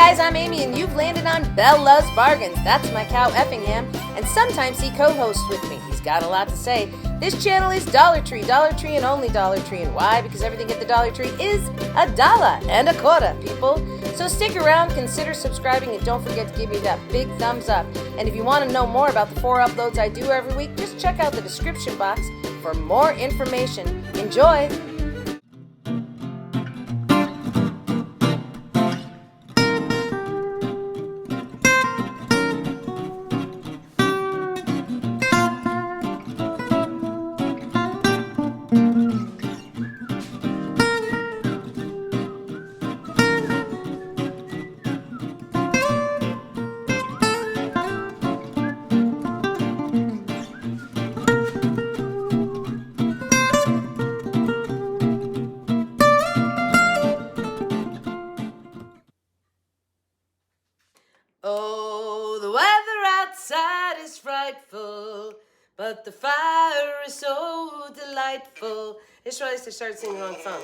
guys, I'm Amy, and you've landed on Belle Loves Bargains. That's my cow Effingham, and sometimes he co-hosts with me. He's got a lot to say. This channel is Dollar Tree, and only Dollar Tree. And why? Because everything at the Dollar Tree is $1.25, people. So stick around, consider subscribing, and don't forget to give me that big thumbs up. And if you want to know more about the 4 uploads I do every week, just check out the description box for more information. Enjoy! Oh, the weather outside is frightful, but the fire is so delightful. I just realized I started singing the wrong song.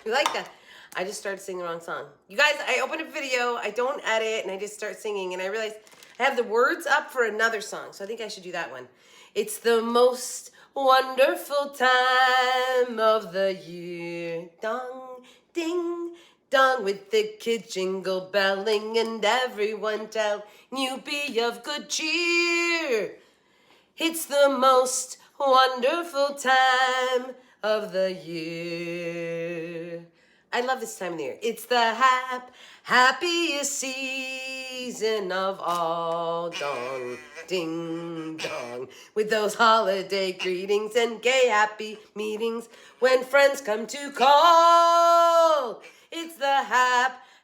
You like that? I just started singing the wrong song. You guys, I open a video, I don't edit, and I just start singing, and I realized I have the words up for another song, so I think I should do that one. It's the most wonderful time of the year. Dong, ding, dong, with the kids jingle belling and everyone tell you be of good cheer. It's the most wonderful time of the year. I love this time of the year. It's the happiest season of all. Dong, ding, dong. With those holiday greetings and gay happy meetings when friends come to call. It's the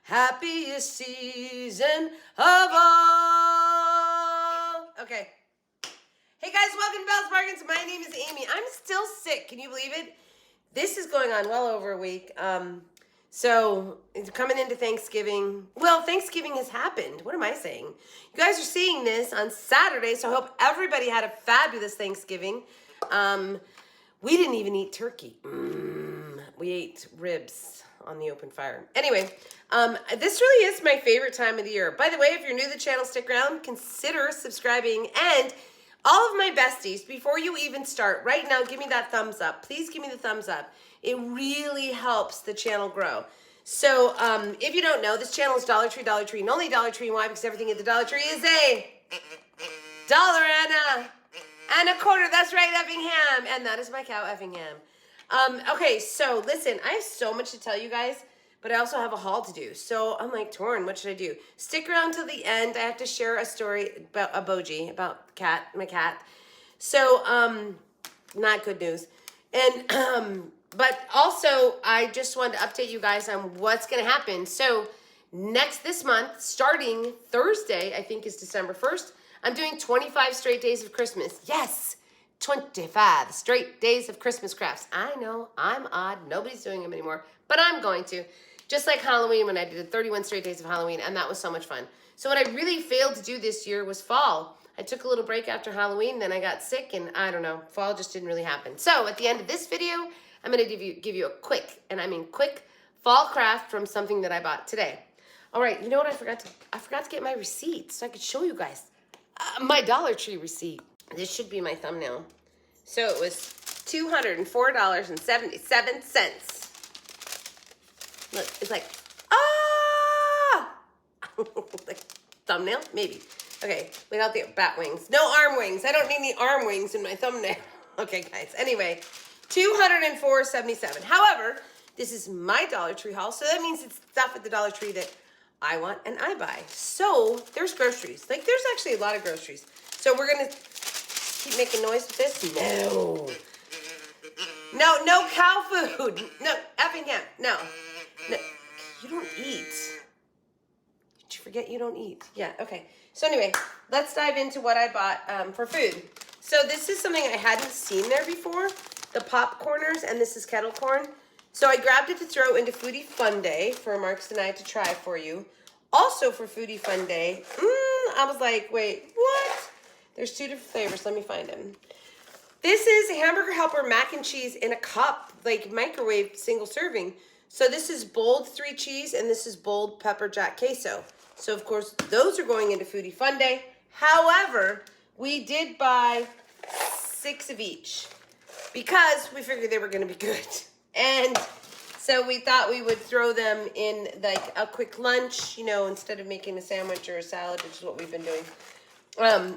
happiest season of all. Okay. Hey guys, welcome to Belle's Bargains. My name is Amy. I'm still sick. Can you believe it? This is going on well over a week. So it's coming into Thanksgiving. Well, Thanksgiving has happened. What am I saying? You guys are seeing this on Saturday, so I hope everybody had a fabulous Thanksgiving. We didn't even eat turkey. We ate ribs on the open fire. Anyway, this really is my favorite time of the year. By the way, if you're new to the channel, stick around, consider subscribing, and all of my besties, before you even start, right now, give me that thumbs up. Please give me the thumbs up. It really helps the channel grow. So, if you don't know, this channel is Dollar Tree, and only Dollar Tree. Why? Because everything at the Dollar Tree is a $1.25. That's right, Effingham. And that is my cow, Effingham. Okay, so listen, I have so much to tell you guys, but I also have a haul to do. So I'm like torn. What should I do? Stick around till the end. I have to share a story about a Boji, about my cat. So, not good news. And, but also I just wanted to update you guys on what's going to happen. So this month, starting Thursday, I think is December 1st, I'm doing 25 straight days of Christmas. Yes, 25 straight days of Christmas crafts. I know, I'm odd. Nobody's doing them anymore, but I'm going to. Just like Halloween when I did 31 straight days of Halloween, and that was so much fun. So what I really failed to do this year was fall. I took a little break after Halloween, then I got sick, and I don't know, fall just didn't really happen. So at the end of this video, I'm going to give you a quick, and I mean quick, fall craft from something that I bought today. All right, you know what I forgot to get my receipt so I could show you guys my Dollar Tree receipt. This should be my thumbnail. So it was $204.77. Look, it's like, like thumbnail, maybe. Okay, without the bat wings. No arm wings. I don't need any arm wings in my thumbnail. Okay, guys. Anyway, $204.77. However, this is my Dollar Tree haul, so that means it's stuff at the Dollar Tree that I want and I buy. So there's groceries. Like, there's actually a lot of groceries. So we're gonna keep making noise with this. No cow food. No, Effingham. No, you don't eat. Did you forget you don't eat? Yeah, okay. So anyway, let's dive into what I bought for food. So this is something I hadn't seen there before, the popcorners, and this is kettle corn. So I grabbed it to throw into Foodie Funday for Marks and I to try for you. Also for Foodie Funday, I was like, wait, what? There's 2 different flavors. Let me find them. This is Hamburger Helper mac and cheese in a cup, like microwave single serving. So this is bold 3 cheese and this is bold pepper jack queso. So of course those are going into Foodie Fun Day. However, we did buy 6 of each because we figured they were going to be good. And so we thought we would throw them in like a quick lunch, you know, instead of making a sandwich or a salad, which is what we've been doing.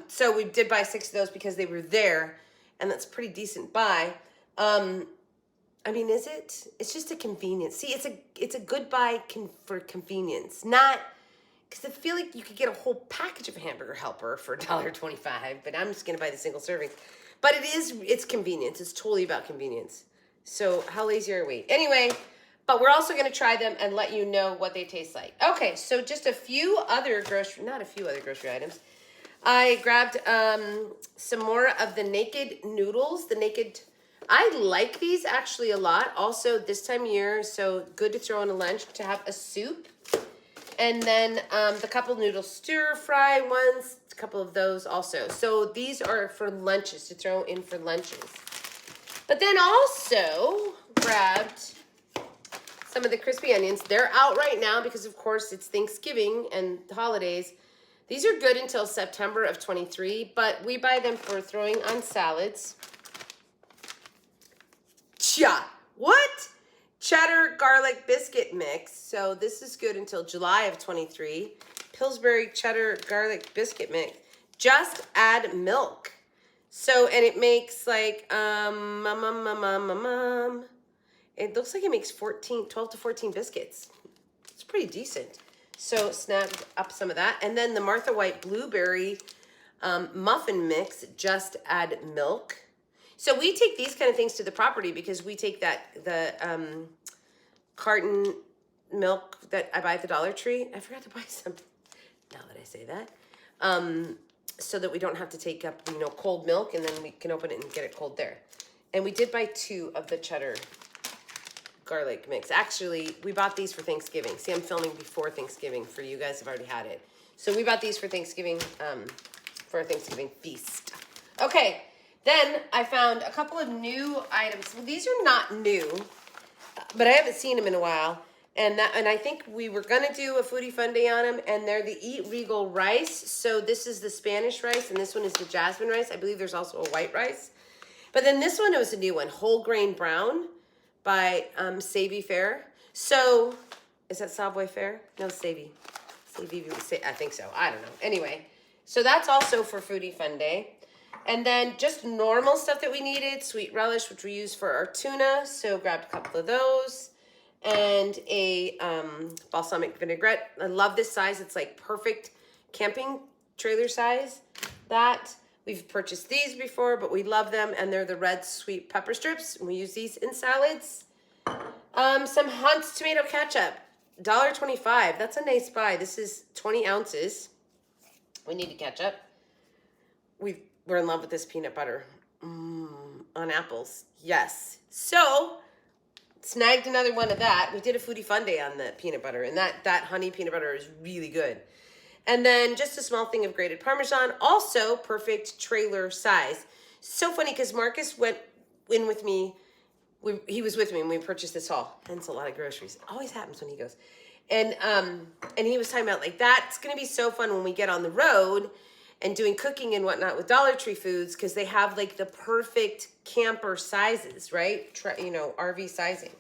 So we did buy 6 of those because they were there, and that's a pretty decent buy. I mean, is it? It's just a convenience. See, it's a good buy for convenience, not because I feel like you could get a whole package of hamburger helper for $1.25, but I'm just gonna buy the single serving. But it's convenience. It's totally about convenience. So how lazy are we? Anyway, but we're also gonna try them and let you know what they taste like. Okay, so just a few other not a few other grocery items. I grabbed some more of the naked noodles, I like these actually a lot. Also this time of year, so good to throw in a lunch to have a soup. And then the couple noodle stir fry ones, a couple of those also. So these are for lunches, to throw in for lunches. But then also grabbed some of the crispy onions. They're out right now because of course it's Thanksgiving and the holidays. These are good until September of 23, but we buy them for throwing on salads. What? Cheddar garlic biscuit mix. So this is good until July of 23. Pillsbury cheddar garlic biscuit mix. Just add milk. So, and it makes like, it looks like it makes 12 to 14 biscuits. It's pretty decent. So snagged up some of that. And then the Martha White blueberry muffin mix, just add milk. So we take these kind of things to the property because we take the carton milk that I buy at the Dollar Tree. I forgot to buy some, now that I say that. So that we don't have to take up, you know, cold milk, and then we can open it and get it cold there. And we did buy 2 of the cheddar garlic mix. Actually, we bought these for Thanksgiving. See, I'm filming before Thanksgiving for you guys have already had it. So we bought these for Thanksgiving, for a Thanksgiving feast. Okay. Then I found a couple of new items. Well, these are not new, but I haven't seen them in a while. And I think we were gonna do a Foodie Fun Day on them, and they're the Eat Regal rice. So this is the Spanish rice, and this one is the jasmine rice. I believe there's also a white rice. But then this one was a new one, whole grain brown by Savvy Fare. So is that Savoy Fare? No, Savvy. I think so. I don't know. Anyway, so that's also for Foodie Fun Day. And then just normal stuff that we needed, sweet relish, which we use for our tuna. So grabbed a couple of those. And a balsamic vinaigrette. I love this size. It's like perfect camping trailer size. We've purchased these before, but we love them. And they're the red sweet pepper strips. And we use these in salads. Some Hunt's tomato ketchup. $1.25. That's a nice buy. This is 20 ounces. We need to catch up. We're in love with this peanut butter on apples. Yes. So snagged another one of that. We did a Foodie Fun Day on the peanut butter, and that honey peanut butter is really good. And then just a small thing of grated Parmesan, also perfect trailer size. So funny because Marcus went in with me. He was with me when we purchased this haul. Hence a lot of groceries. It always happens when he goes. And he was talking about like that's going to be so fun when we get on the road and doing cooking and whatnot with Dollar Tree foods, because they have like the perfect camper sizes, right? You know, RV sizing.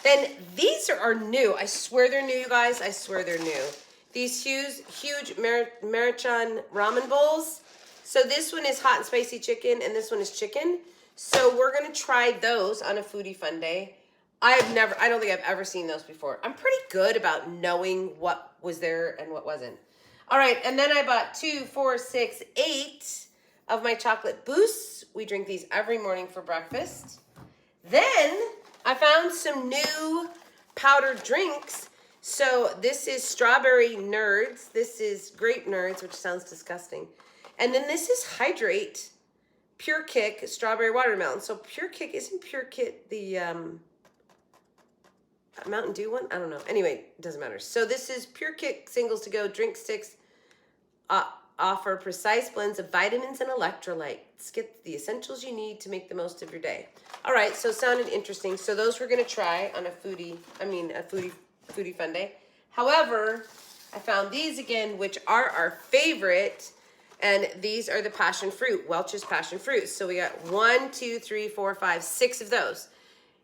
Then these are new. I swear they're new, you guys. I swear they're new. These huge Maruchan ramen bowls. So this one is hot and spicy chicken, and this one is chicken. So we're gonna try those on a Foodie Fun Day. I don't think I've ever seen those before. I'm pretty good about knowing what was there and what wasn't. All right, and then I bought 2, 4, 6, 8 of my chocolate boosts. We drink these every morning for breakfast. Then I found some new powdered drinks. So this is Strawberry Nerds. This is Grape Nerds, which sounds disgusting. And then this is Hydrate Pure Kick Strawberry Watermelon. So Pure Kick, isn't Pure Kick the Mountain Dew one? I don't know. Anyway, it doesn't matter. So this is Pure Kick singles to go, drink sticks, offer precise blends of vitamins and electrolytes. Get the essentials you need to make the most of your day. All right, so sounded interesting. So those we're gonna try on a foodie fun day. However, I found these again, which are our favorite, and these are the passion fruit, Welch's passion fruit. So we got 1, 2, 3, 4, 5, 6 of those.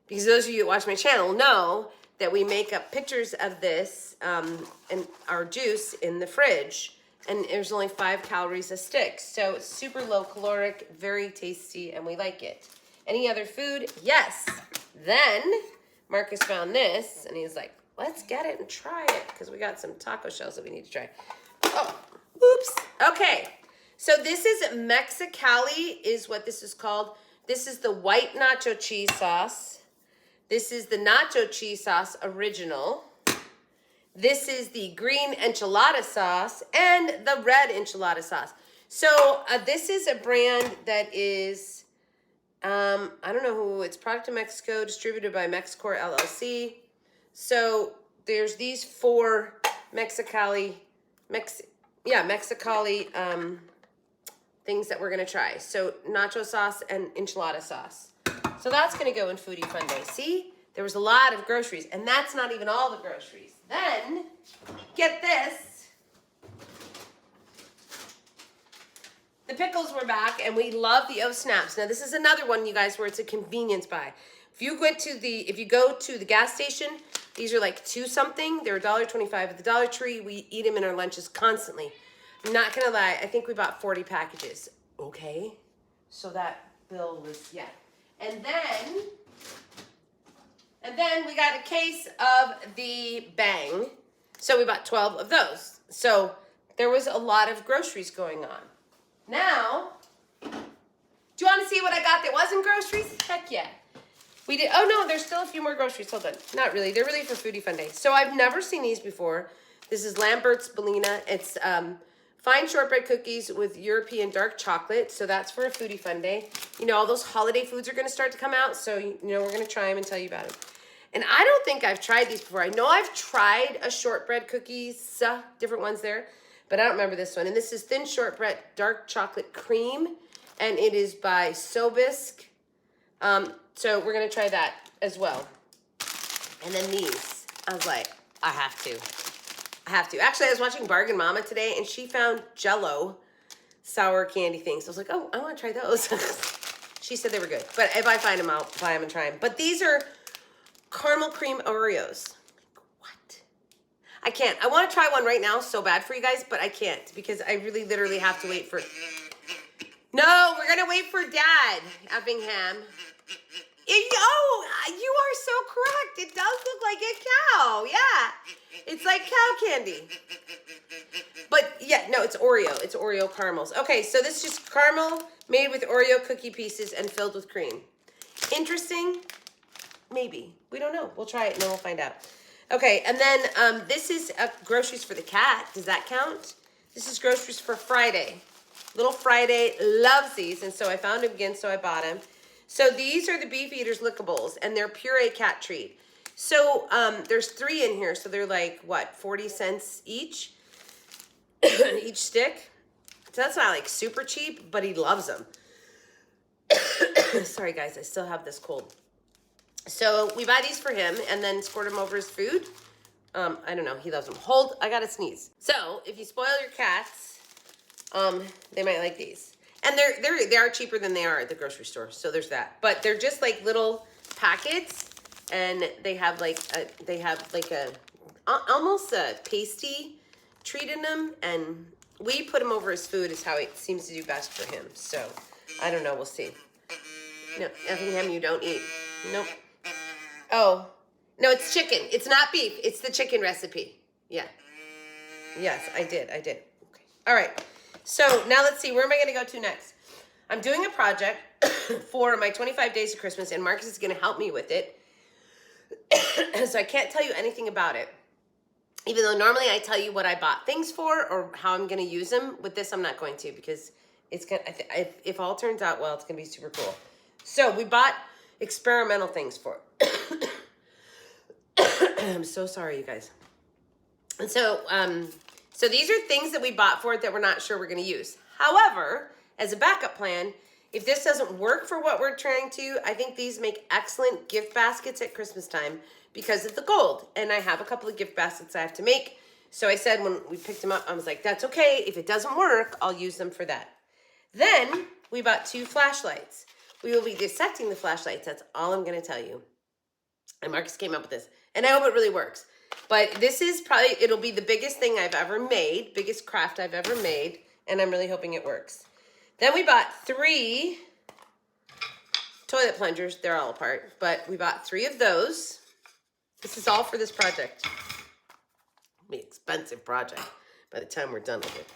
Because those of you that watch my channel know that we make up pictures of this and our juice in the fridge. And there's only 5 calories a stick. So it's super low caloric, very tasty, and we like it. Any other food? Yes. Then Marcus found this, and he's like, let's get it and try it, because we got some taco shells that we need to try. Oh, oops. Okay. So this is Mexicali is what this is called. This is the white nacho cheese sauce. This is the nacho cheese sauce original. This is the green enchilada sauce and the red enchilada sauce. So this is a brand that is, I don't know who, it's product in Mexico, distributed by Mexicor LLC. So there's these 4 Mexicali things that we're gonna try. So nacho sauce and enchilada sauce. So that's gonna go in Foodie Fun Day. See, there was a lot of groceries, and that's not even all the groceries. Then, get this. The pickles were back, and we love the Oh Snaps. Now, this is another one, you guys, where it's a convenience buy. If you go to the gas station, these are like 2 something. They're $1.25 at the Dollar Tree. We eat them in our lunches constantly. I'm not gonna lie, I think we bought 40 packages. Okay, so that bill was, yeah. And then we got a case of the Bang. So we bought 12 of those. So there was a lot of groceries going on. Now, do you want to see what I got that wasn't groceries? Heck yeah. We did, oh no, there's still a few more groceries. Hold on, not really. They're really for Foodie Fun Day. So I've never seen these before. This is Lambert's Bellina. It's fine shortbread cookies with European dark chocolate. So that's for a Foodie Fun Day. You know, all those holiday foods are going to start to come out. So, you know, we're going to try them and tell you about them. And I don't think I've tried these before. I know I've tried a shortbread cookies, different ones there, but I don't remember this one. And this is thin shortbread dark chocolate cream, and it is by Sobisk. So we're going to try that as well. And then these, I was like, I have to. Actually, I was watching Bargain Mama today, and she found Jell-O sour candy things. I was like, oh, I want to try those. She said they were good. But if I find them, I'll buy them and try them. But these are caramel cream Oreos. What? I can't. I want to try one right now so bad for you guys, but I can't because I really literally have to wait for... No, we're going to wait for Dad, Effingham. Oh, you are so correct. It does look like a cow. Yeah. It's like cow candy. But yeah, no, it's Oreo. It's Oreo caramels. Okay, so this is just caramel made with Oreo cookie pieces and filled with cream. Interesting? Maybe. We don't know. We'll try it and then we'll find out. Okay, and then this is groceries for the cat. Does that count? This is groceries for Friday. Little Friday loves these, and so I found them again, so I bought them. So these are the Beef Eaters Lickables, and they're puree cat treat. So there's 3 in here, so they're like, what, 40 cents each? Each stick? So that's not like super cheap, but he loves them. Sorry, guys, I still have this cold. So we buy these for him and then squirt them over his food. I don't know, he loves them. Hold, I gotta sneeze. So if you spoil your cats, they might like these. And they are cheaper than they are at the grocery store. So there's that. But they're just like little packets, and they have like a almost a pasty treat in them, and we put them over his food is how it seems to do best for him. So I don't know, we'll see. No, Effingham, you don't eat. Nope. Oh, no, it's chicken. It's not beef. It's the chicken recipe. Yeah. Yes, I did. Okay. All right. So now let's see, where am I going to go to next? I'm doing a project for my 25 days of Christmas, and Marcus is going to help me with it. So I can't tell you anything about it. Even though normally I tell you what I bought things for or how I'm going to use them. With this, I'm not going to because it's going to, if all turns out well, it's going to be super cool. So we bought experimental things for it. I'm so sorry, you guys. And so So these are things that we bought for it that we're not sure we're going to use. However, as a backup plan, if this doesn't work for what we're trying to, I think these make excellent gift baskets at Christmas time because of the gold. And I have a couple of gift baskets I have to make. So I said when we picked them up, I was like, that's okay. If it doesn't work, I'll use them for that. Then we bought 2 flashlights. We will be dissecting the flashlights. That's all I'm going to tell you. And Marcus came up with this. And I hope it really works. But this is probably, it'll be the biggest thing I've ever made, biggest craft I've ever made. And I'm really hoping it works. Then we bought 3 toilet plungers. They're all apart. But we bought 3 of those. This is all for this project. It'll be an expensive project by the time we're done with it.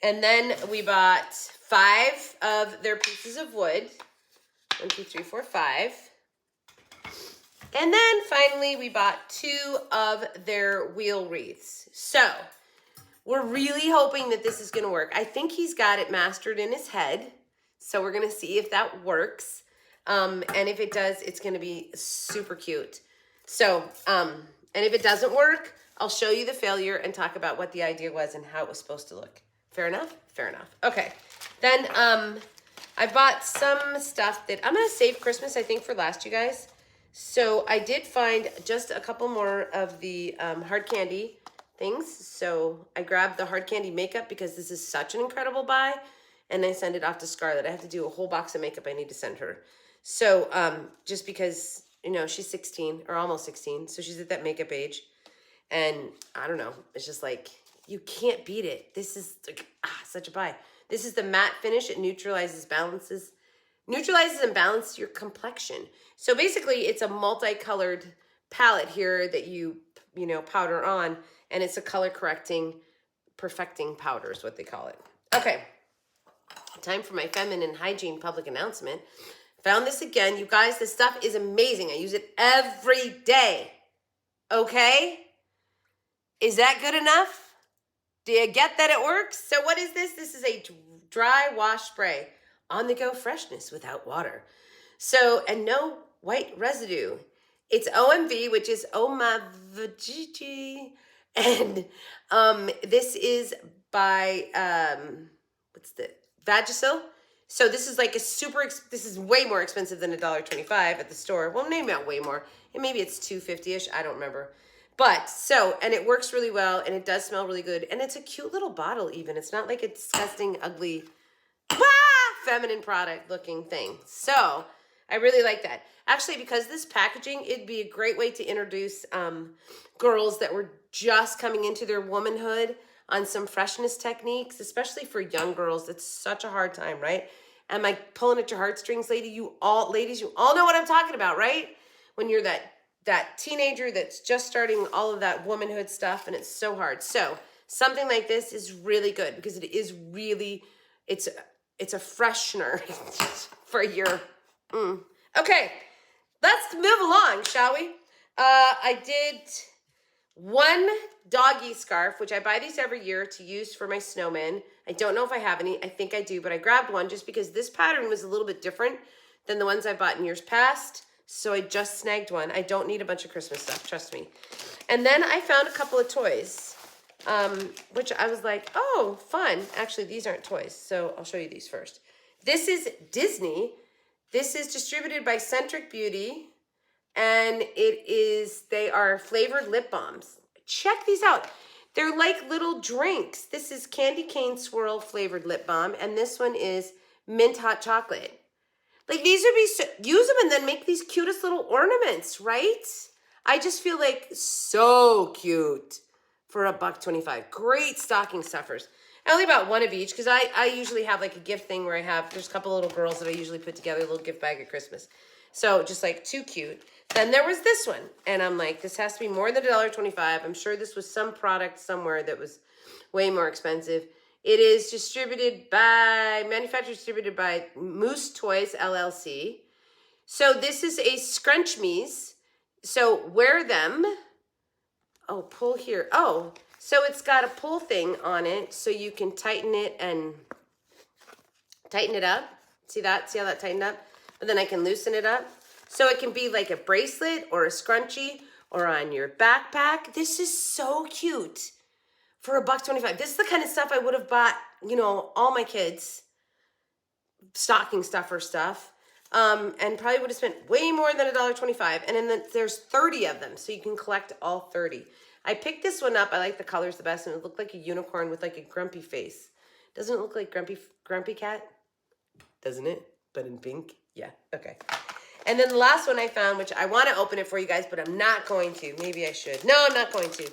And then we bought 5 of their pieces of wood. 1, 2, 3, 4, 5. And then finally we bought 2 of their wheel wreaths. So we're really hoping that this is going to work. I think he's got it mastered in his head. So we're going to see if that works. And if it does, it's going to be super cute. So, and if it doesn't work, I'll show you the failure and talk about what the idea was and how it was supposed to look. Fair enough? Fair enough. Okay. Then I bought some stuff that I'm going to save Christmas, I think, for last, you guys. So I did find just a couple more of the hard candy things. So I grabbed the hard candy makeup because this is such an incredible buy. And I send it off to Scarlett. I have to do a whole box of makeup I need to send her. So just because, you know, she's 16 or almost 16. So she's at that makeup age. And I don't know. It's just like, you can't beat it. This is like, such a buy. This is the matte finish. It neutralizes and balances your complexion. So basically it's a multicolored palette here that you know, powder on, and it's a color correcting, perfecting powder is what they call it. Okay, time for my feminine hygiene public announcement. Found this again. You guys, this stuff is amazing. I use it every day. Okay? Is that good enough? Do you get that it works? So what is this? This is a dry wash spray. On-the-go freshness without water. So, and no white residue. It's OMV, which is Oh My Vajiji. And this is by, what's the, Vagisil. So this is like a this is way more expensive than $1.25 at the store. Well, maybe not way more. And maybe it's $2.50-ish. I don't remember. But so, and it works really well, and it does smell really good. And it's a cute little bottle even. It's not like a disgusting, ugly, feminine product looking thing. So I really like that. Actually, because this packaging, it'd be a great way to introduce girls that were just coming into their womanhood on some freshness techniques, especially for young girls. It's such a hard time, right? Am I pulling at your heartstrings, ladies? You all know what I'm talking about, right? When you're that teenager that's just starting all of that womanhood stuff, and it's so hard. So something like this is really good because it is really, it's a freshener for your, Okay, let's move along, shall we? I did 1 doggy scarf, which I buy these every year to use for my snowman. I don't know if I have any. I think I do, but I grabbed one just because this pattern was a little bit different than the ones I bought in years past. So I just snagged one. I don't need a bunch of Christmas stuff, trust me. And then I found a couple of toys, which I was like, oh, fun. Actually, these aren't toys, so I'll show you these first. This is Disney. This is distributed by Centric Beauty, and they are flavored lip balms. Check these out. They're like little drinks. This is Candy Cane Swirl flavored lip balm, and this one is mint hot chocolate. Like, these would be, use them and then make these cutest little ornaments, right? I just feel like so cute for $1.25. Great stocking stuffers. I only bought 1 of each because I usually have like a gift thing where there's a couple little girls that I usually put together a little gift bag at Christmas. So just like too cute. Then there was this one, and I'm like, this has to be more than $1.25. I'm sure this was some product somewhere that was way more expensive. It is manufactured distributed by Moose Toys LLC. So this is a scrunchies. So wear them. Oh, pull here. Oh, so it's got a pull thing on it, so you can tighten it and tighten it up. See that? See how that tightened up? But then I can loosen it up. So it can be like a bracelet or a scrunchie or on your backpack. This is so cute. for $1.25. This is the kind of stuff I would have bought, you know, all my kids stocking stuffer stuff. And probably would have spent way more than $1.25. And then there's 30 of them, so you can collect all 30. I picked this one up. I like the colors the best, and it looked like a unicorn with like a grumpy face. Doesn't it look like Grumpy Cat? Doesn't it? But in pink? Yeah, okay. And then the last one I found, which I want to open it for you guys, but I'm not going to. Maybe I should. No, I'm not going to.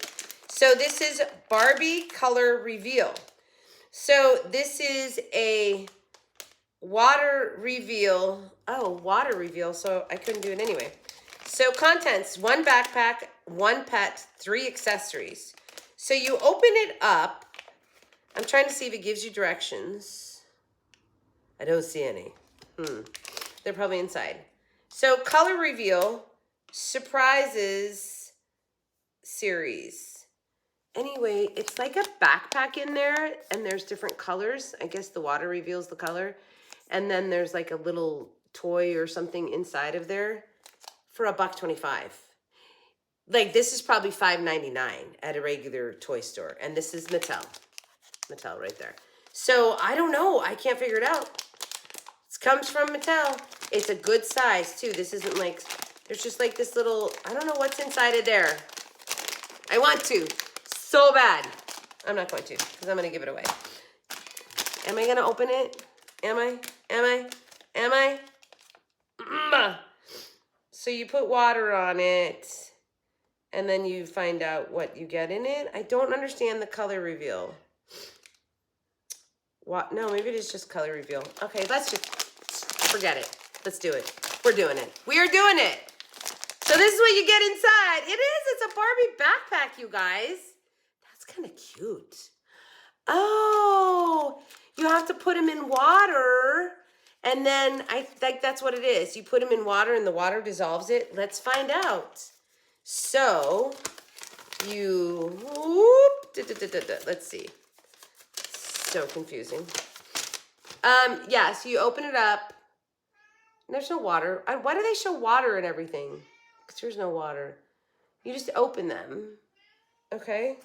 So this is Barbie Color Reveal. So this is a water reveal. Oh, water reveal. So I couldn't do it anyway. So contents, 1 backpack, 1 pet, 3 accessories. So you open it up. I'm trying to see if it gives you directions. I don't see any. They're probably inside. So color reveal, surprises series. Anyway, it's like a backpack in there, and there's different colors. I guess the water reveals the color. And then there's like a little toy or something inside of there for $1.25. Like this is probably $5.99 at a regular toy store. And this is Mattel. Mattel right there. So I don't know. I can't figure it out. It comes from Mattel. It's a good size too. This isn't like, there's just like this little, I don't know what's inside of there. I want to so bad. I'm not going to because I'm going to give it away. Am I going to open it? Am I? So you put water on it and then you find out what you get in it. I don't understand the color reveal. What? No, maybe it is just color reveal. Okay, let's just forget it. Let's do it. We're doing it. We are doing it. So this is what you get inside. It is. It's a Barbie backpack, you guys. That's kind of cute. Oh, you have to put them in water. And then I think that's what it is. You put them in water and the water dissolves it. Let's find out. So you, let's see. So confusing. Yeah, so you open it up. There's no water. Why do they show water and everything? Because there's no water. You just open them. Okay.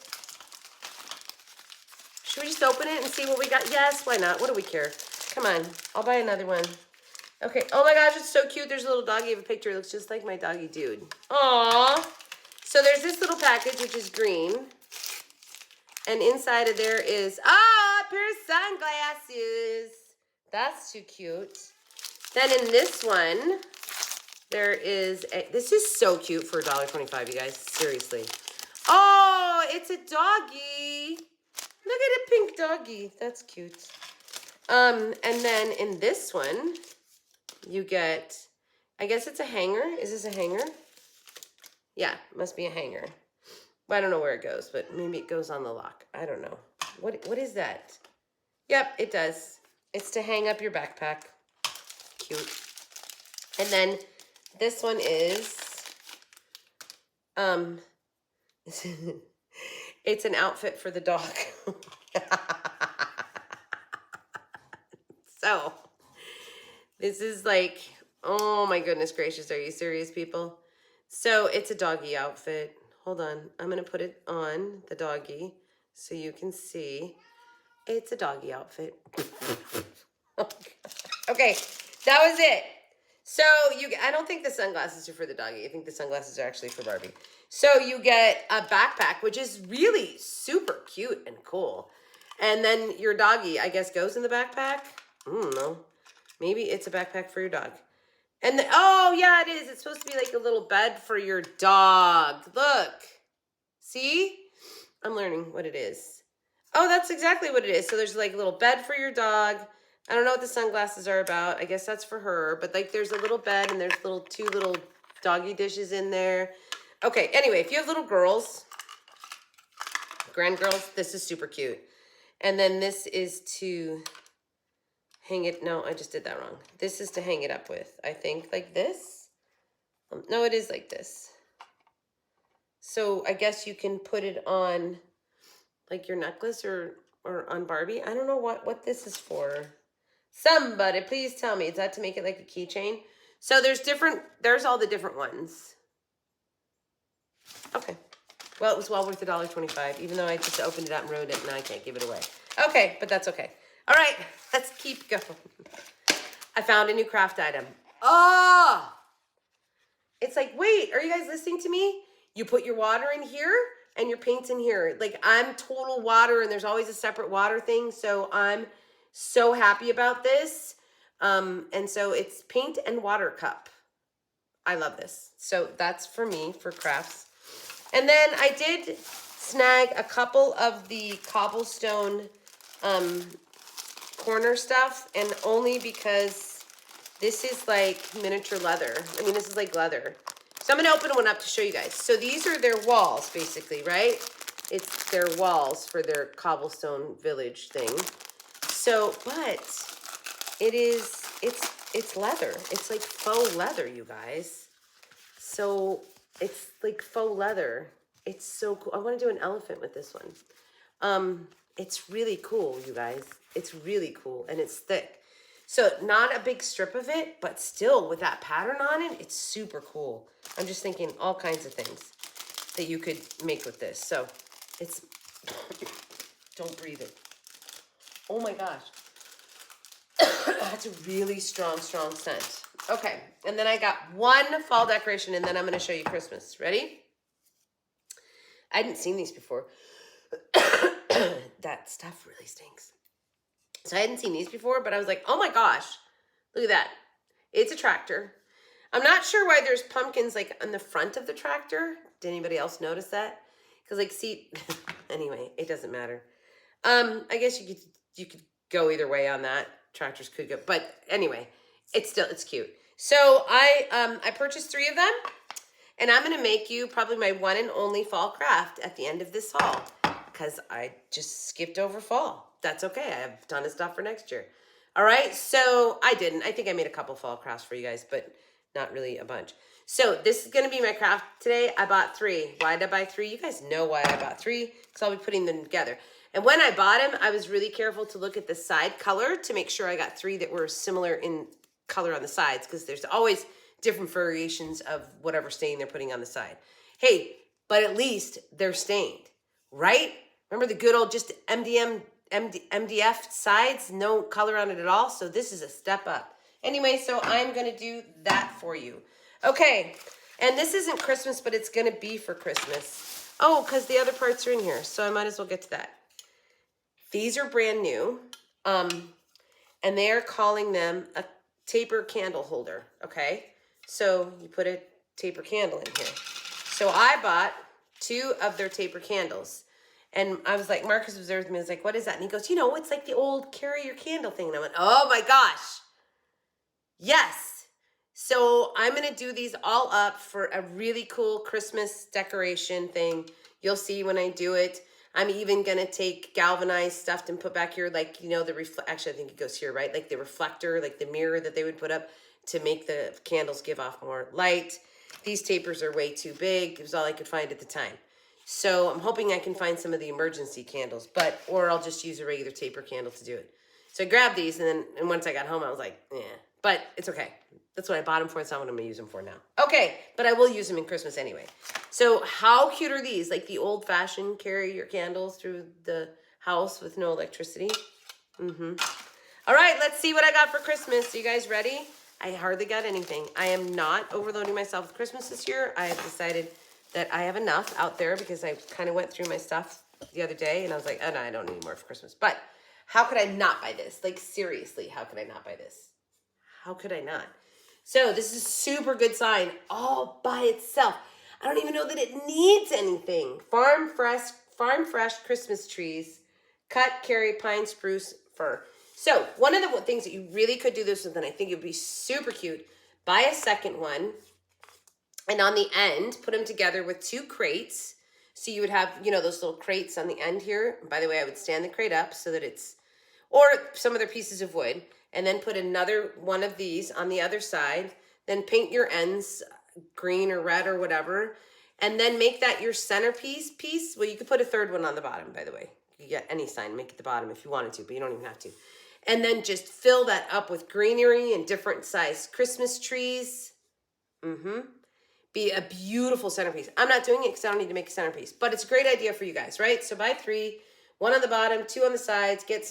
Should we just open it and see what we got? Yes, why not? What do we care? Come on. I'll buy another one. Okay. Oh my gosh, it's so cute. There's a little doggy of a picture. It looks just like my doggy dude. Aww. So there's this little package, which is green. And inside of there is, a pair of sunglasses. That's too cute. Then in this one, there is this is so cute for $1.25, you guys. Seriously. Oh, it's a doggy. Look at a pink doggy. That's cute. And then in this one, you get, I guess it's a hanger. Is this a hanger? Yeah, must be a hanger. I don't know where it goes, but maybe it goes on the lock. I don't know. What is that? Yep, it does. It's to hang up your backpack. Cute. And then this one is, it's an outfit for the dog. So, this is like, oh my goodness gracious, are you serious, people? So, it's a doggy outfit. Hold on, I'm going to put it on the doggy so you can see. It's a doggy outfit. Okay, that was it. So I don't think the sunglasses are for the doggy. I think the sunglasses are actually for Barbie. So you get a backpack, which is really super cute and cool. And then your doggy, I guess, goes in the backpack. I don't know. Maybe it's a backpack for your dog. And then, oh, yeah, it is. It's supposed to be like a little bed for your dog. Look. See? I'm learning what it is. Oh, that's exactly what it is. So there's like a little bed for your dog. I don't know what the sunglasses are about. I guess that's for her. But like there's a little bed and there's two little doggy dishes in there. Okay, anyway, if you have little girls, grand girls, this is super cute. And then this is to hang it. No, I just did that wrong. This is to hang it up with, I think, like this. No, it is like this. So I guess you can put it on like your necklace or on Barbie. I don't know what this is for. Somebody please tell me. Is that to make it like a keychain? So there's all the different ones. Okay. Well, it was well worth $1.25, even though I just opened it up and ruined it, and now I can't give it away. Okay, but that's okay. All right, let's keep going. I found a new craft item. Oh! It's like, wait, are you guys listening to me? You put your water in here and your paint's in here. Like, I'm total water, and there's always a separate water thing, so I'm so happy about this. And so it's paint and water cup. I love this. So that's for me, for crafts. And then I did snag a couple of the cobblestone corner stuff, and only because this is like miniature leather. I mean, this is like leather. So I'm going to open one up to show you guys. So these are their walls, basically, right? It's their walls for their cobblestone village thing. So, but it's leather. It's like faux leather, you guys. So it's like faux leather. It's so cool. I want to do an elephant with this one. It's really cool, you guys. It's really cool, and it's thick. So not a big strip of it, but still with that pattern on it, it's super cool. I'm just thinking all kinds of things that you could make with this. So it's, don't breathe it. Oh my gosh. That's a really strong, strong scent. Okay, and then I got one fall decoration, and then I'm going to show you Christmas. Ready? I hadn't seen these before. That stuff really stinks. So I hadn't seen these before, but I was like, oh my gosh, look at that. It's a tractor. I'm not sure why there's pumpkins like on the front of the tractor. Did anybody else notice that? Because like, see, anyway, it doesn't matter. I guess you could go either way on that. Tractors could go, but anyway, it's cute. So I purchased 3 of them, and I'm gonna make you probably my one and only fall craft at the end of this haul, because I just skipped over fall. That's okay. I have a ton of stuff for next year. All right, so I think I made a couple fall crafts for you guys, but not really a bunch. So this is gonna be my craft today. I bought 3. Why did I buy 3? You guys know why I bought 3, because I'll be putting them together. And when I bought them, I was really careful to look at the side color to make sure I got 3 that were similar in color on the sides, because there's always different variations of whatever stain they're putting on the side. Hey, but at least they're stained, right? Remember the good old just MDF sides, no color on it at all? So this is a step up. Anyway, so I'm going to do that for you. Okay, and this isn't Christmas, but it's going to be for Christmas. Oh, because the other parts are in here, so I might as well get to that. These are brand new, and they are calling them a taper candle holder, okay? So you put a taper candle in here. So I bought 2 of their taper candles. And I was like, Marcus was there with me. I was like, what is that? And he goes, you know, it's like the old carry your candle thing. And I went, oh my gosh. Yes. So I'm going to do these all up for a really cool Christmas decoration thing. You'll see when I do it. I'm even going to take galvanized stuff and put back here, like, you know, actually, I think it goes here, right? Like the reflector, like the mirror that they would put up to make the candles give off more light. These tapers are way too big. It was all I could find at the time. So I'm hoping I can find some of the emergency candles, or I'll just use a regular taper candle to do it. So I grabbed these, and once I got home, I was like, yeah, but it's okay. That's what I bought them for. It's not what I'm going to use them for now. Okay, but I will use them in Christmas anyway. So how cute are these? Like the old-fashioned carry your candles through the house with no electricity. All right, let's see what I got for Christmas. Are you guys ready? I hardly got anything. I am not overloading myself with Christmas this year. I have decided that I have enough out there because I kind of went through my stuff the other day and I was like, oh no, I don't need more for Christmas. But how could I not buy this? Like seriously, how could I not buy this? How could I not? So this is a super good sign all by itself. I don't even know that it needs anything. Farm fresh Christmas trees, cut, carry, pine, spruce, fir. So one of the things that you really could do this with, and I think it would be super cute, buy a second one. And on the end, put them together with 2 crates. So you would have, you know, those little crates on the end here. And by the way, I would stand the crate up so that it's, or some other pieces of wood. And then put another one of these on the other side. Then paint your ends green or red or whatever. And then make that your centerpiece piece. Well, you could put a third one on the bottom, by the way. You get any sign, make it the bottom if you wanted to, but you don't even have to. And then just fill that up with greenery and different size Christmas trees. be a beautiful centerpiece. I'm not doing it because I don't need to make a centerpiece, but it's a great idea for you guys, right? So buy 3, 1 on the bottom, 2 on the sides, get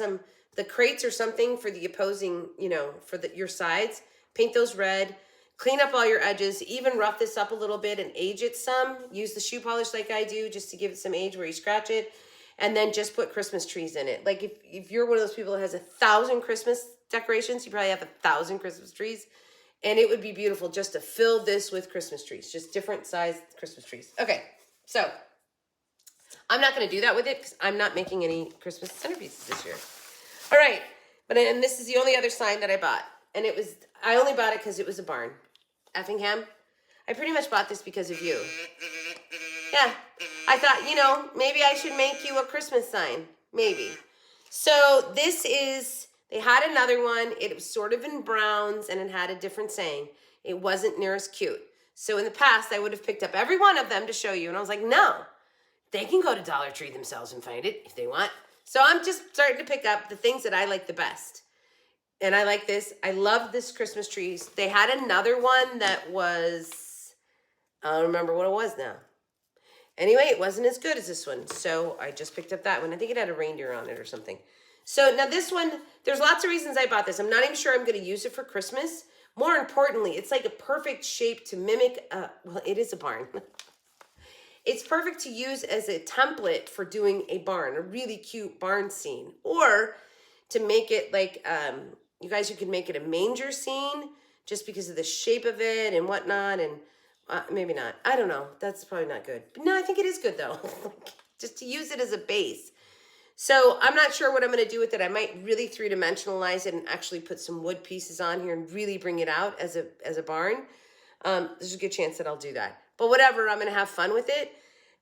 the crates or something for the opposing, for your sides, paint those red, clean up all your edges, even rough this up a little bit and age it some. Use the shoe polish like I do just to give it some age where you scratch it. And then just put Christmas trees in it. Like if you're one of those people that has 1,000 Christmas decorations, you probably have 1,000 Christmas trees. And it would be beautiful just to fill this with Christmas trees, just different sized Christmas trees. Okay, so I'm not going to do that with it because I'm not making any Christmas centerpieces this year. All right, and this is the only other sign that I bought. And I only bought it because it was a barn. Effingham. I pretty much bought this because of you. Yeah, I thought, maybe I should make you a Christmas sign. Maybe. So they had another one. It was sort of in browns and it had a different saying. It wasn't near as cute. So in the past, I would have picked up every one of them to show you. And I was like, no, they can go to Dollar Tree themselves and find it if they want. So I'm just starting to pick up the things that I like the best. And I like this. I love this Christmas trees. They had another one that was, I don't remember what it was now. Anyway, it wasn't as good as this one. So I just picked up that one. I think it had a reindeer on it or something. So now this one, there's lots of reasons I bought this. I'm not even sure I'm going to use it for Christmas. More importantly, it's like a perfect shape to mimic, well, it is a barn. It's perfect to use as a template for doing a barn, a really cute barn scene. Or to make it like, you guys, you can make it a manger scene just because of the shape of it and whatnot. And maybe not. I don't know. That's probably not good. But no, I think it is good though. Just to use it as a base. So I'm not sure what I'm going to do with it. I might really 3-dimensionalize it and actually put some wood pieces on here and really bring it out as a barn. There's a good chance that I'll do that. But whatever, I'm going to have fun with it.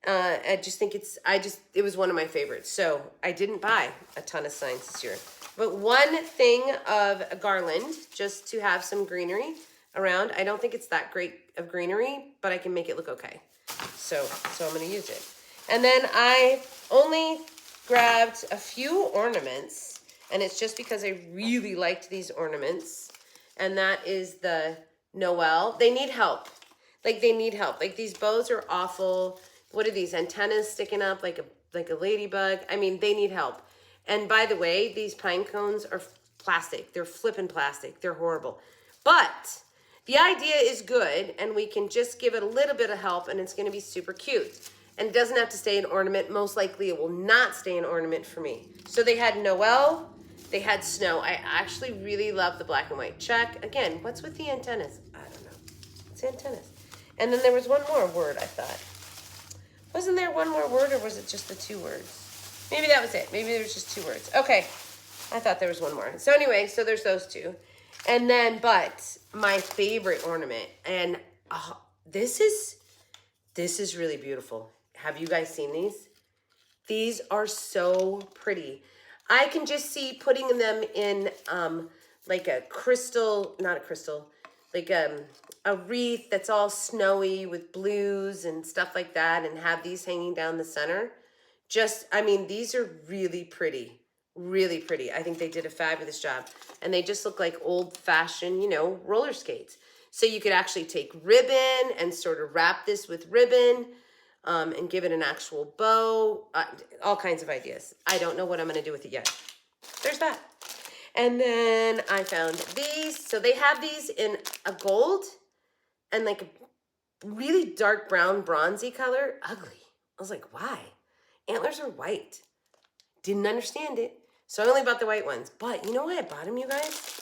I just think it was one of my favorites. So I didn't buy a ton of signs this year. But one thing of a garland, just to have some greenery around. I don't think it's that great of greenery, but I can make it look okay. So I'm going to use it. And then I only grabbed a few ornaments, and it's just because I really liked these ornaments. And that is the Noel. They need help. Like these bows are awful. What are these antennas sticking up like a ladybug? I mean, they need help. And by the way, these pine cones are plastic. They're flippin' plastic. They're horrible. But the idea is good, and we can just give it a little bit of help, and it's going to be super cute. And it doesn't have to stay an ornament. Most likely it will not stay an ornament for me. So they had Noel. They had snow. I actually really love the black and white check. Again, what's with the antennas? I don't know. It's antennas. And then there was one more word, I thought. Wasn't there one more word, or was it just the 2 words? Maybe that was it. Maybe there was just 2 words. Okay. I thought there was one more. So anyway, so there's those 2. And then, but my favorite ornament, and this is really beautiful. Have you guys seen these? These are so pretty. I can just see putting them in like a crystal, not a crystal, like a wreath that's all snowy with blues and stuff like that, and have these hanging down the center. I mean, these are really pretty, really pretty. I think they did a fabulous job. And they just look like old-fashioned, roller skates. So you could actually take ribbon and sort of wrap this with ribbon and give it an actual bow. All kinds of ideas. I don't know what I'm going to do with it yet. There's that. And then I found these. So they have these in a gold and like a really dark brown, bronzy color. Ugly. I was like, why? Antlers are white. Didn't understand it. So I only bought the white ones. But you know why I bought them, you guys?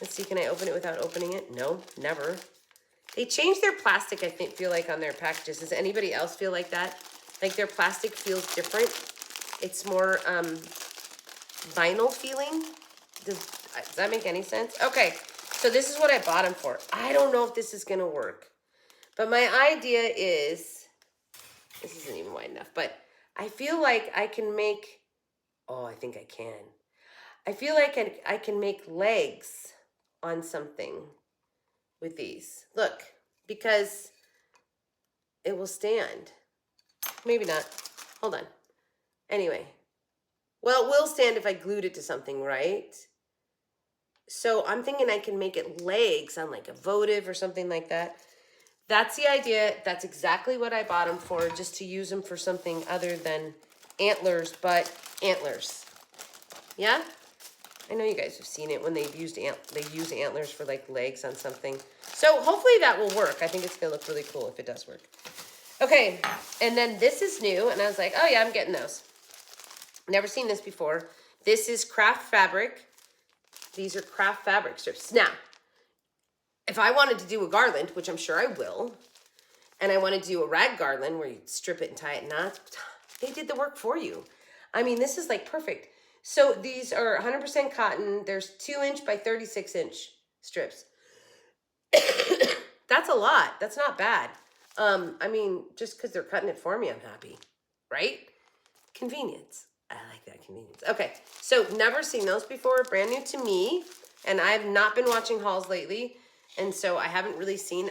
Let's see, can I open it without opening it? No, never. They changed their plastic, I feel like, on their packages. Does anybody else feel like that? Like their plastic feels different. It's more vinyl feeling. Does that make any sense? Okay, so this is what I bought them for. I don't know if this is going to work. But my idea is, this isn't even wide enough, but I feel like I can make, I think I can. I feel like I can make legs on something with these. Look, because it will stand. Maybe not. Hold on. Anyway. Well, it will stand if I glued it to something, right? So I'm thinking I can make it legs on like a votive or something like that. that's the idea. That's exactly what I bought them for, just to use them for something other than antlers, but antlers. Yeah? I know you guys have seen it when they've used they use antlers for like legs on something. So hopefully that will work. I think it's gonna look really cool if it does work. Okay, and then this is new, and I was like, oh yeah, I'm getting those. Never seen this before. This is craft fabric. These are craft fabric strips. Now, if I wanted to do a garland, which I'm sure I will, and I wanted to do a rag garland where you strip it and tie it in knots, they did the work for you. I mean, this is like perfect. So these are 100% cotton. There's 2-inch by 36-inch strips. That's a lot. That's not bad. I mean, just because they're cutting it for me, I'm happy, right? Convenience. I like that convenience. Okay, so never seen those before. Brand new to me, and I've not been watching hauls lately, and so I haven't really seen.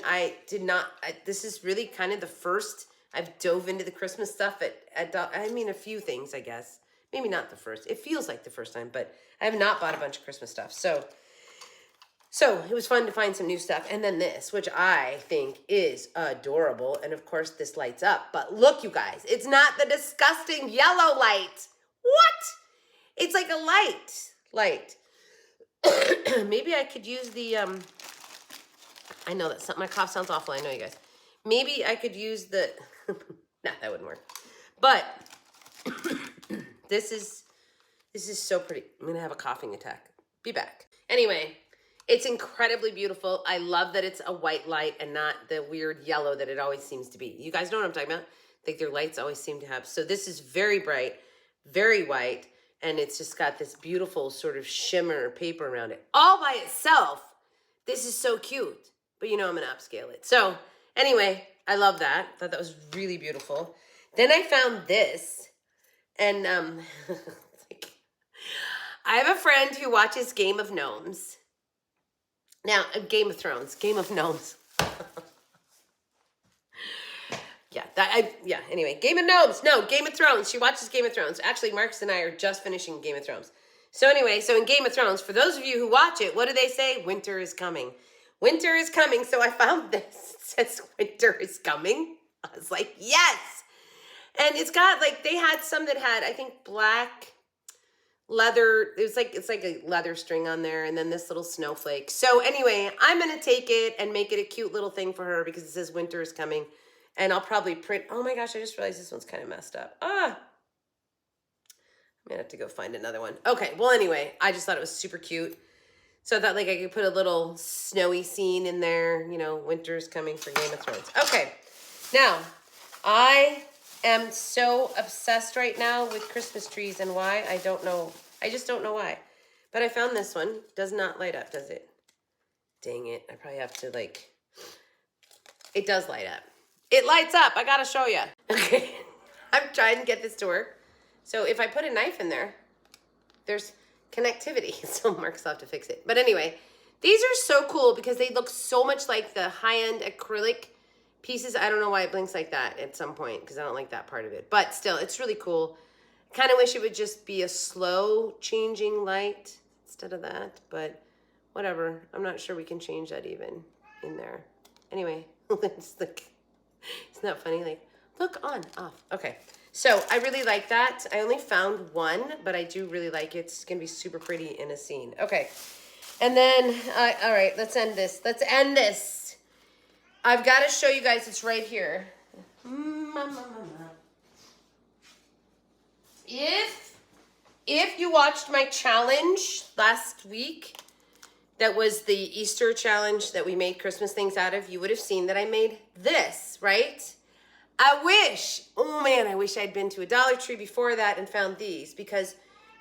This is really kind of the first I've dove into the Christmas stuff I mean, a few things, I guess. Maybe not the first. It feels like the first time, but I have not bought a bunch of Christmas stuff. So it was fun to find some new stuff. And then this, which I think is adorable. And of course, this lights up. But look, you guys, it's not the disgusting yellow light. What? It's like a light. Maybe I could use the, I know my cough sounds awful. I know you guys. Maybe I could use the, nah, that wouldn't work. But this is so pretty. I'm gonna have a coughing attack. Be back. Anyway, it's incredibly beautiful. I love that it's a white light and not the weird yellow that it always seems to be. You guys know what I'm talking about? Like their lights always seem to have. So this is very bright, very white, and it's just got this beautiful sort of shimmer paper around it. All by itself, this is so cute. But you know I'm gonna upscale it. So anyway, I love that. Thought that was really beautiful. Then I found this, and I have a friend who watches Game of Gnomes. Now, Game of Thrones, Game of Gnomes. Anyway, Game of Gnomes. No, Game of Thrones. She watches Game of Thrones. Actually, Marcus and I are just finishing Game of Thrones. So anyway, in Game of Thrones, for those of you who watch it, what do they say? Winter is coming. Winter is coming. So I found this. It says winter is coming. I was like, yes. And it's got like, they had some that had, I think, black leather. It's like a leather string on there, and then this little snowflake. So anyway, I'm gonna take it and make it a cute little thing for her because it says winter is coming. And I'll probably print, oh my gosh, I just realized this one's kind of messed up. I'm gonna have to go find another one. Okay, well anyway, I just thought it was super cute. So I thought like I could put a little snowy scene in there, you know, winter's coming for Game of Thrones. Okay, now I am so obsessed right now with Christmas trees, and why? I don't know. I just don't know why. But I found this one. Does not light up, does it? Dang it. I probably have to like, it does light up. It lights up. I gotta show you. Okay. I'm trying to get this to work. So if I put a knife in there, there's connectivity. So Mark's will have to fix it. But anyway, these are so cool because they look so much like the high-end acrylic pieces. I don't know why it blinks like that at some point because I don't like that part of it. But still, it's really cool. Kind of wish it would just be a slow changing light instead of that. But whatever. I'm not sure we can change that even in there. Anyway, it's like, isn't that funny? Like, look on, off. Okay. So I really like that. I only found one, but I do really like it. It's going to be super pretty in a scene. Okay. And then, all right, let's end this. Let's end this. I've got to show you guys. It's right here. If you watched my challenge last week, that was the Easter challenge that we made Christmas things out of, you would have seen that I made this, right? I wish I'd been to a Dollar Tree before that and found these, because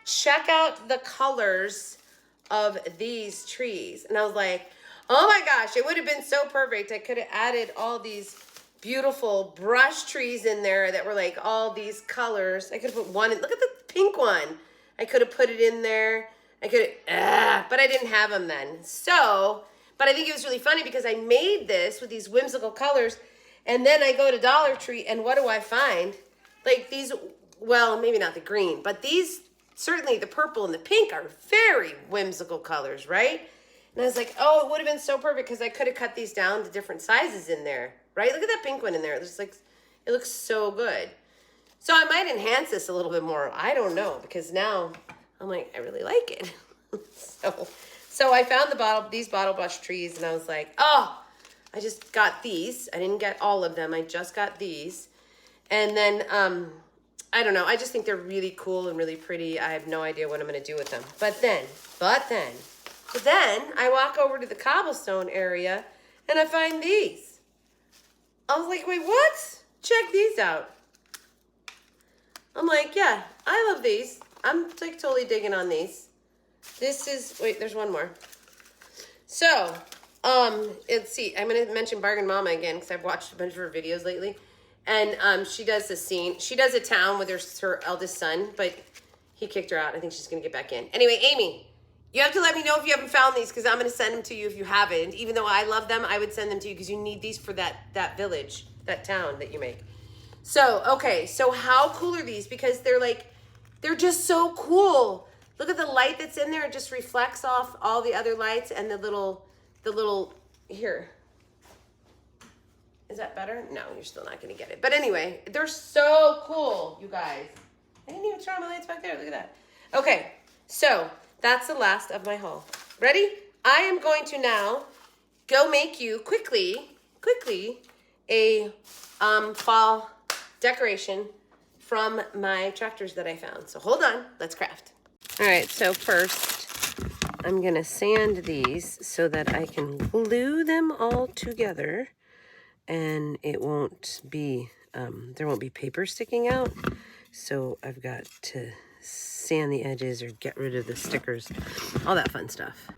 check out the colors of these trees. And I was like, oh my gosh, it would have been so perfect. I could have added all these beautiful brush trees in there that were like all these colors. I could have put one in, look at the pink one. I could have put it in there. I could have, but I didn't have them then. So, but I think it was really funny because I made this with these whimsical colors, and then I go to Dollar Tree, and what do I find? Like these, well, maybe not the green, but these, certainly the purple and the pink are very whimsical colors, right? And I was like, oh, it would have been so perfect because I could have cut these down to different sizes in there. right? Look at that pink one in there. It's like, it looks so good. So I might enhance this a little bit more. I don't know, because now I'm like, I really like it. So I found these bottle brush trees, and I was like, oh, I just got these. I didn't get all of them. I just got these. And then, I don't know. I just think they're really cool and really pretty. I have no idea what I'm going to do with them. But then I walk over to the cobblestone area, and I find these. I was like, wait, what? Check these out. I'm like, yeah, I love these. I'm like totally digging on these. This is, wait, there's one more. So, let's see. I'm going to mention Bargain Mama again because I've watched a bunch of her videos lately. And she does this scene. She does a town with her eldest son, but he kicked her out. I think she's going to get back in. Anyway, Amy, you have to let me know if you haven't found these because I'm going to send them to you if you haven't. Even though I love them, I would send them to you because you need these for that village, that town that you make. So, okay. So how cool are these? Because they're just so cool. Look at the light that's in there. It just reflects off all the other lights and the little, here. Is that better? No, you're still not going to get it. But anyway, they're so cool, you guys. I didn't even turn on my lights back there. Look at that. Okay, so that's the last of my haul. Ready? I am going to now go make you quickly, a fall decoration from my tractors that I found. So hold on, let's craft. All right, so first I'm gonna sand these so that I can glue them all together and it won't be, there won't be paper sticking out. So I've got to sand the edges or get rid of the stickers, all that fun stuff.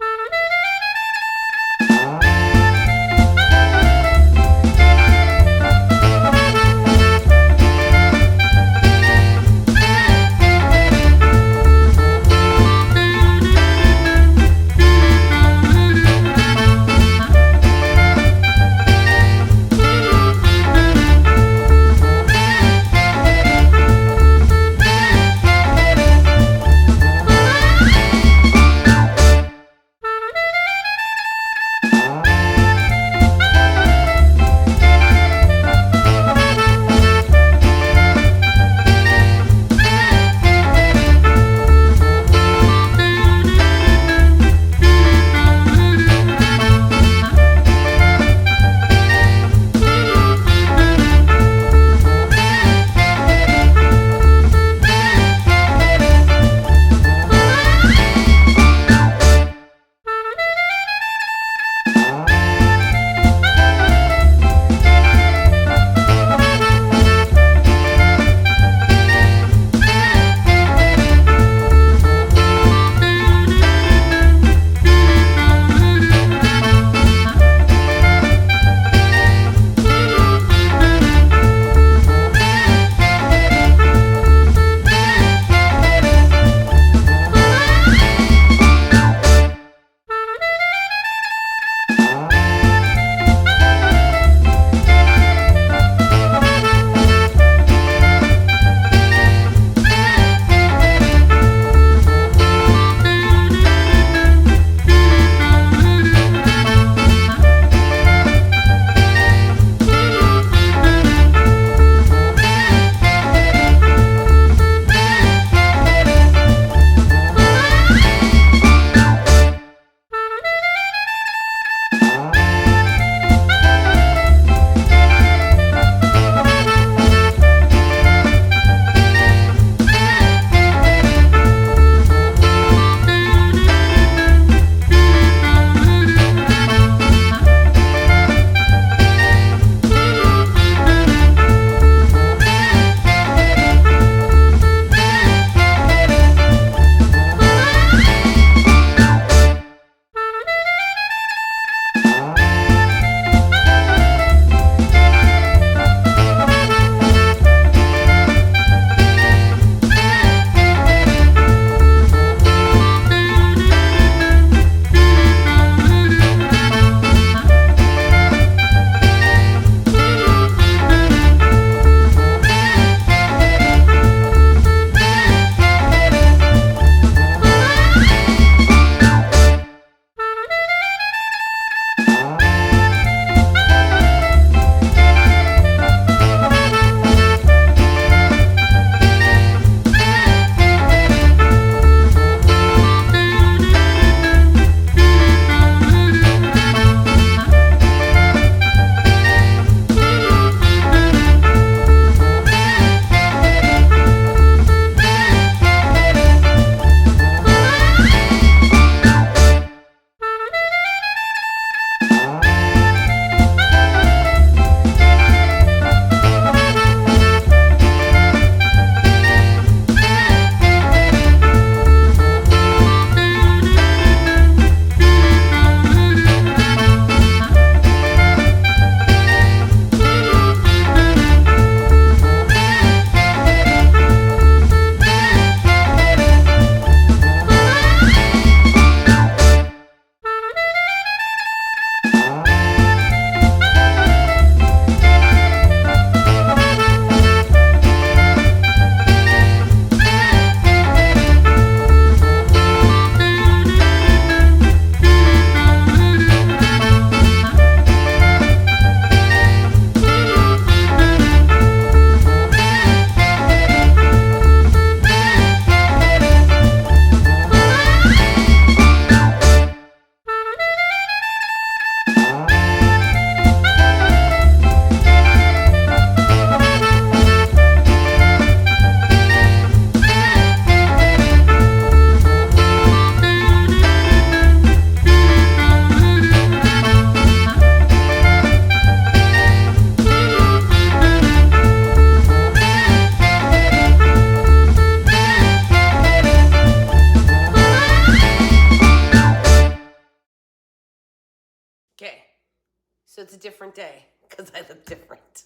it's a different day because I look different.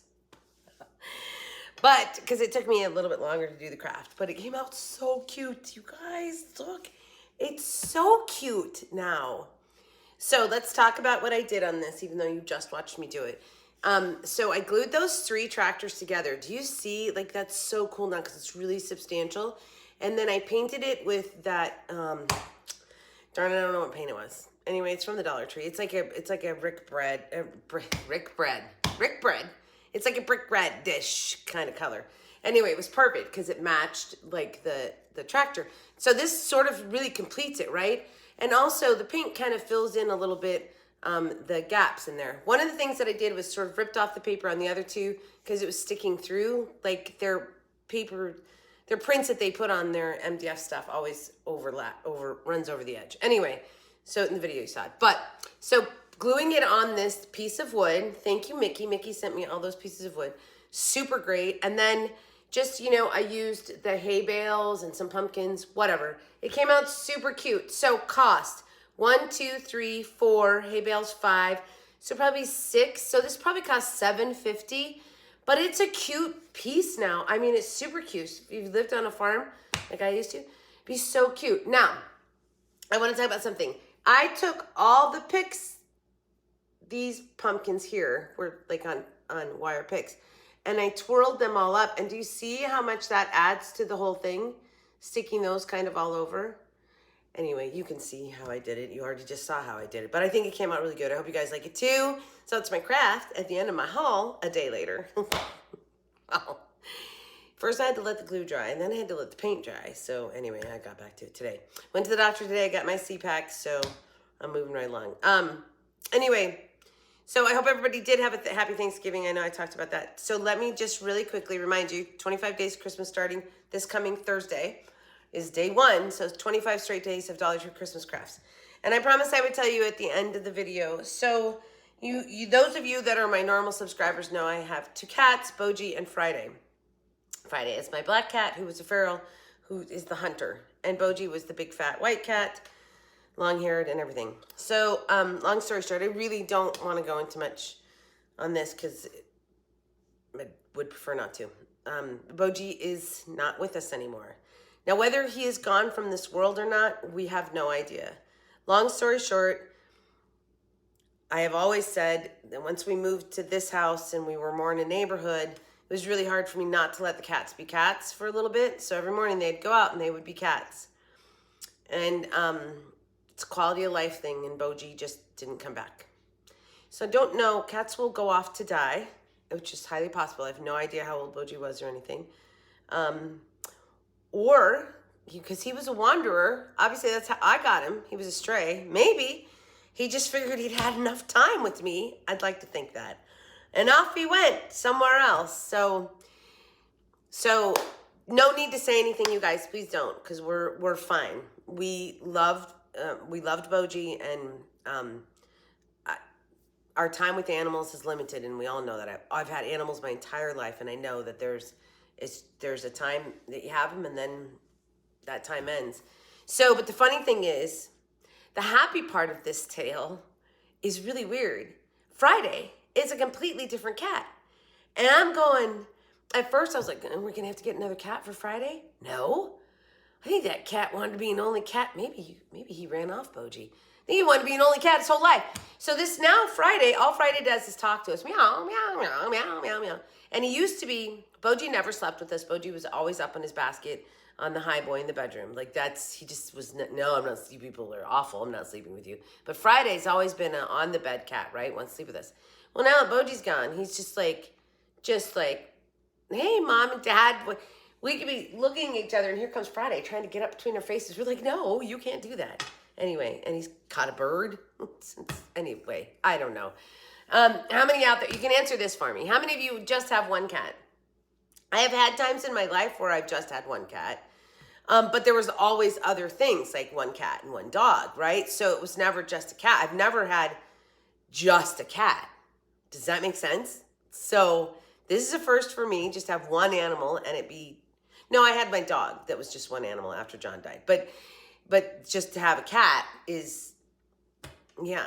But, because it took me a little bit longer to do the craft, but it came out so cute. You guys, look. It's so cute now. So let's talk about what I did on this, even though you just watched me do it. So I glued those 3 tractors together. Do you see? Like, that's so cool now because it's really substantial. And then I painted it with that, darn it, I don't know what paint it was. Anyway, it's from the Dollar Tree. It's like a brick bread. It's like a brick bread dish kind of color. Anyway, it was perfect because it matched like the tractor. So this sort of really completes it, right? And also the paint kind of fills in a little bit the gaps in there. One of the things that I did was sort of ripped off the paper on the other 2 because it was sticking through. Like their prints that they put on their MDF stuff always runs over the edge. Anyway, so in the video you saw it. But so gluing it on this piece of wood, thank you, Mickey. Mickey sent me all those pieces of wood. Super great. And then just, you know, I used the hay bales and some pumpkins, whatever. It came out super cute. So cost, 1, 2, 3, 4, hay bales 5, so probably 6. So this probably cost $7.50, but it's a cute piece now. I mean, it's super cute. If you've lived on a farm like I used to, it'd be so cute. Now, I want to talk about something. I took all the picks, these pumpkins here were like on wire picks, and I twirled them all up. And do you see how much that adds to the whole thing? Sticking those kind of all over. Anyway, you can see how I did it. You already just saw how I did it, but I think it came out really good. I hope you guys like it too. So it's my craft at the end of my haul a day later. Wow. First I had to let the glue dry, and then I had to let the paint dry. So anyway, I got back to it today. Went to the doctor today. I got my C-pack, so I'm moving right along. Anyway, so I hope everybody did have a happy Thanksgiving. I know I talked about that. So let me just really quickly remind you, 25 days of Christmas starting this coming Thursday is day 1. So 25 straight days of Dollar Tree Christmas crafts. And I promised I would tell you at the end of the video. So you those of you that are my normal subscribers know I have 2 cats, Boji and Friday. Friday is my black cat, who was a feral, who is the hunter. And Boji was the big fat white cat, long-haired and everything. So long story short, I really don't want to go into much on this because I would prefer not to. Boji is not with us anymore. Now, whether he is gone from this world or not, we have no idea. Long story short, I have always said that once we moved to this house and we were more in a neighborhood, it was really hard for me not to let the cats be cats for a little bit. So every morning they'd go out and they would be cats. And it's a quality of life thing, and Boji just didn't come back. So I don't know, cats will go off to die, which is highly possible. I have no idea how old Boji was or anything. Or, because he was a wanderer, obviously that's how I got him. He was a stray. Maybe he just figured he'd had enough time with me. I'd like to think that. And off he went somewhere else. So no need to say anything, you guys. Please don't, because we're fine. We loved Boji, and our time with animals is limited, and we all know that. I've had animals my entire life, and I know that there's a time that you have them, and then that time ends. So, but the funny thing is, the happy part of this tale is really weird. Friday is a completely different cat. And I'm going, at first I was like, we're going to have to get another cat for Friday? No. I think that cat wanted to be an only cat. Maybe he ran off, Boji. I think he wanted to be an only cat his whole life. So this now Friday, all Friday does is talk to us. Meow, meow, meow, meow, meow, meow. And he used to be, Boji never slept with us. Boji was always up on his basket on the high boy in the bedroom. Like he just was, no, I'm not, you people are awful. I'm not sleeping with you. But Friday's always been an on the bed cat, right? Wants to sleep with us. Well, now that Boji's gone, he's just like, hey, Mom and Dad, we could be looking at each other, and here comes Friday trying to get up between our faces. We're like, no, you can't do that. Anyway, and he's caught a bird. Anyway, I don't know. How many out there, you can answer this for me. How many of you just have one cat? I have had times in my life where I've just had one cat. But there was always other things, like one cat and one dog, right? So it was never just a cat. I've never had just a cat. Does that make sense? So this is a first for me, just have one animal and it be, no, I had my dog that was just one animal after John died. But just to have a cat is, yeah,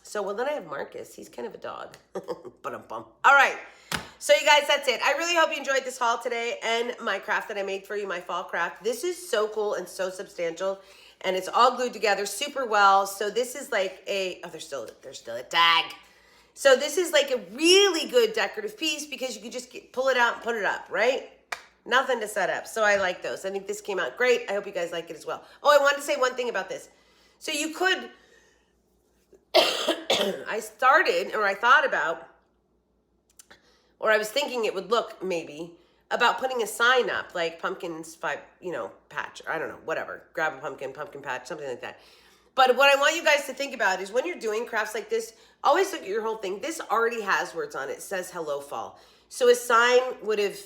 So, well, then I have Marcus. He's kind of a dog. Ba-dum-bum. All right. So, you guys, that's it. I really hope you enjoyed this haul today and my craft that I made for you, my fall craft. This is so cool and so substantial, and it's all glued together super well. So, this is like a, oh, there's still a tag. So, this is like a really good decorative piece because you can just pull it out and put it up, right? Nothing to set up. So, I like those. I think this came out great. I hope you guys like it as well. Oh, I wanted to say one thing about this. So, you could... I thought about, or I was thinking it would look maybe about putting a sign up like pumpkins patch, or I don't know, whatever, grab a pumpkin patch, something like that. But what I want you guys to think about is when you're doing crafts like this, always look at your whole thing. This already has words on it. It says hello fall. So a sign would have,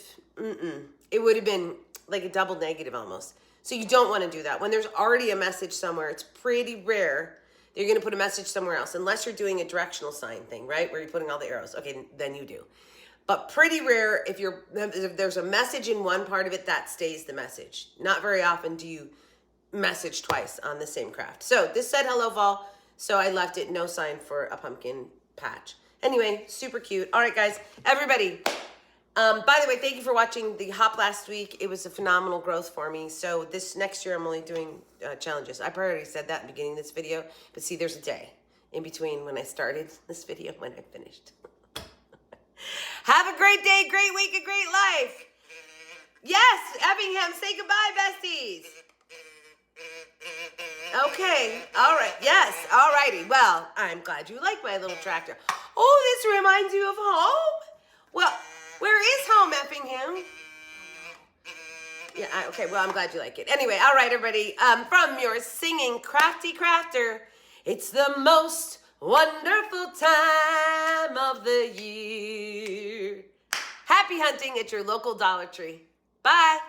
it would have been like a double negative almost. So you don't want to do that. When there's already a message somewhere, it's pretty rare you're going to put a message somewhere else, unless you're doing a directional sign thing, right? Where you're putting all the arrows. Okay, then you do. But pretty rare, if there's a message in one part of it, that stays the message. Not very often do you message twice on the same craft. So this said hello fall, so I left it no sign for a pumpkin patch. Anyway, super cute. All right, guys, everybody. By the way, thank you for watching the hop last week. It was a phenomenal growth for me. So this next year, I'm only doing challenges. I already said that in the beginning of this video, but see, there's a day in between when I started this video and when I finished. Have a great day, great week, a great life. Yes, Effingham, say goodbye, besties. Okay, all right, yes, all righty. Well, I'm glad you like my little tractor. Oh, this reminds you of home? Well, where is home, Effingham? Yeah, okay, well, I'm glad you like it. Anyway, all right, everybody, from your singing crafty crafter, it's the most wonderful time of the year. Happy hunting at your local Dollar Tree. Bye.